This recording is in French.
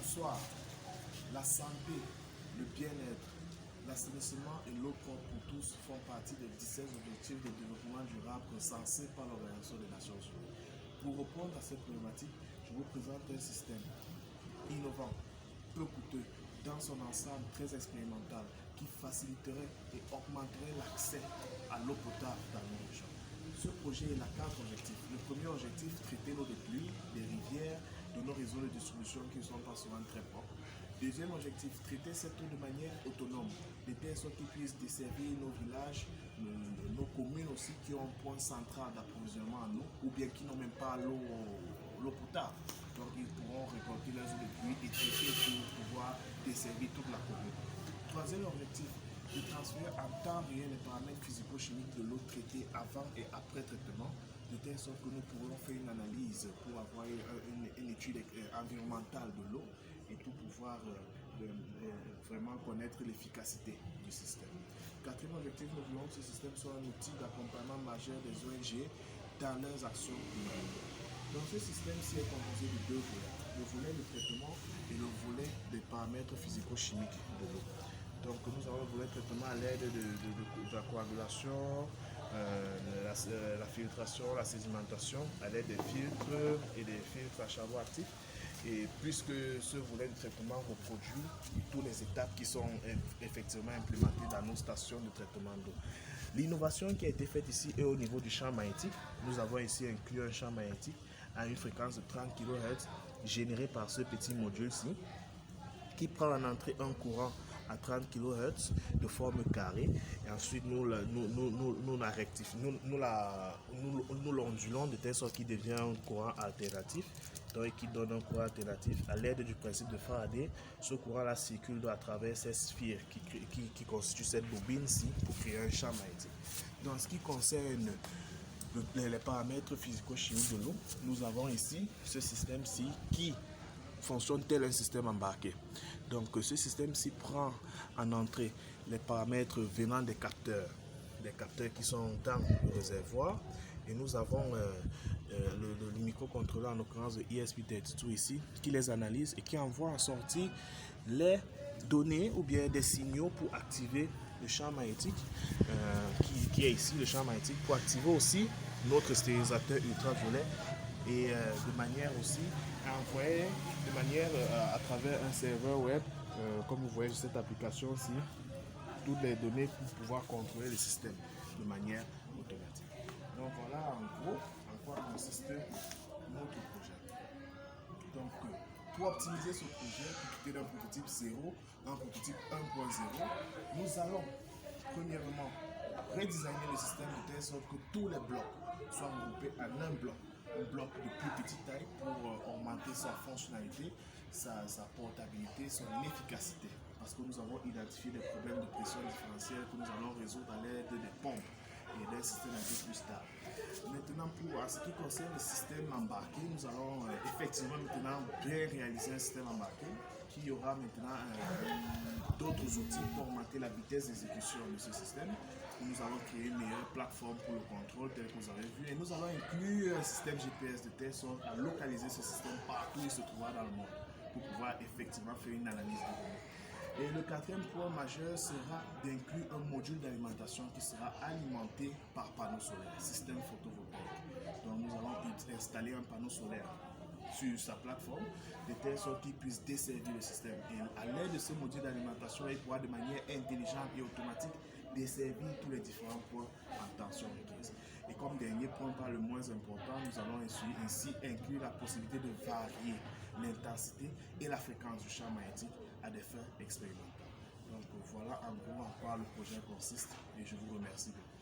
Bonsoir. La santé, le bien-être, l'assainissement et l'eau propre pour tous font partie des 17 objectifs de développement durable recensés par l'Organisation des Nations Unies. Pour répondre à cette problématique, je vous présente un système innovant, peu coûteux, dans son ensemble très expérimental, qui faciliterait et augmenterait l'accès à l'eau potable dans nos régions. Ce projet est la 4 objectifs. Le premier objectif, traiter l'eau de pluie, des rivières, de nos réseaux de distribution qui ne sont pas souvent très propres. Deuxième objectif, traiter cette eau de manière autonome, de telle sorte qu'ils puissent desservir nos villages, nos communes aussi qui ont un point central d'approvisionnement en eau, ou bien qui n'ont même pas l'eau potable. Donc ils pourront récolter leurs eaux de pluie et traiter pour pouvoir desservir toute la commune. Troisième objectif, de transférer en temps réel les paramètres physico-chimiques de l'eau traitée avant et après traitement, de telle sorte que nous pourrons faire une analyse pour avoir une étude environnementale de l'eau et pour pouvoir vraiment connaître l'efficacité du système. Quatrième objectif, nous voulons que ce système soit un outil d'accompagnement majeur des ONG dans leurs actions humaines. Donc ce système-ci est composé de deux volets, le volet de traitement et le volet des paramètres physico-chimiques de l'eau. Donc nous avons le volet de traitement à l'aide de la coagulation, la filtration, la sédimentation, à l'aide des filtres et des filtres à charbon actif. Et puisque ce volet de traitement reproduit toutes les étapes qui sont effectivement implémentées dans nos stations de traitement d'eau. L'innovation qui a été faite ici est au niveau du champ magnétique. Nous avons ici inclus un champ magnétique à une fréquence de 30 kHz généré par ce petit module-ci qui prend en entrée un courant à 30 kHz de forme carrée et ensuite nous l'ondulons de telle sorte qu'il devient un courant alternatif, donc qui donne un courant alternatif à l'aide du principe de Faraday. Ce courant là circule à travers ces sphères qui constituent cette bobine-ci pour créer un champ magnétique. Dans ce qui concerne les paramètres physico-chimiques de l'eau, nous avons ici ce système-ci qui fonctionne tel un système embarqué. Donc ce système-ci prend en entrée les paramètres venant des capteurs qui sont dans le réservoir, et nous avons le microcontrôleur, en l'occurrence de ESP32 ici, qui les analyse et qui envoie en sortie les données ou bien des signaux pour activer le champ magnétique qui est ici, le champ magnétique, pour activer aussi notre stérilisateur ultraviolet et de manière aussi à envoyer de manière à travers un serveur web, comme vous voyez sur cette application-ci, toutes les données pour pouvoir contrôler le système de manière automatique. Donc voilà en gros en quoi consiste notre projet. Donc pour optimiser ce projet, pour quitter d'un prototype 0 à un prototype 1.0, nous allons premièrement redesigner le système de telle sorte que tous les blocs soient regroupés en un bloc de plus petite taille pour augmenter sa fonctionnalité, sa portabilité, son efficacité. Parce que nous avons identifié des problèmes de pression différentielle que nous allons résoudre à l'aide des pompes et d'un système un peu plus stable. Maintenant, pour ce qui concerne le système embarqué, nous allons effectivement maintenant bien réaliser un système embarqué qui aura maintenant d'autres outils pour augmenter la vitesse d'exécution de ce système. Nous allons créer une meilleure plateforme pour le contrôle tel que vous avez vu, et nous allons inclure un système GPS de telle sorte à localiser ce système partout où il se trouvera dans le monde pour pouvoir effectivement faire une analyse de données. Et le quatrième point majeur sera d'inclure un module d'alimentation qui sera alimenté par panneau solaire, système photovoltaïque. Donc nous allons installer un panneau solaire sur sa plateforme de telle sorte qu'il puisse desservir le système. Et à l'aide de ce module d'alimentation, il pourra de manière intelligente et automatique desservir tous les différents points en tension requise. Et comme dernier point, pas le moins important, nous allons ainsi inclure la possibilité de varier l'intensité et la fréquence du champ magnétique à des fins expérimentales. Donc voilà en gros en quoi le projet consiste, et je vous remercie beaucoup.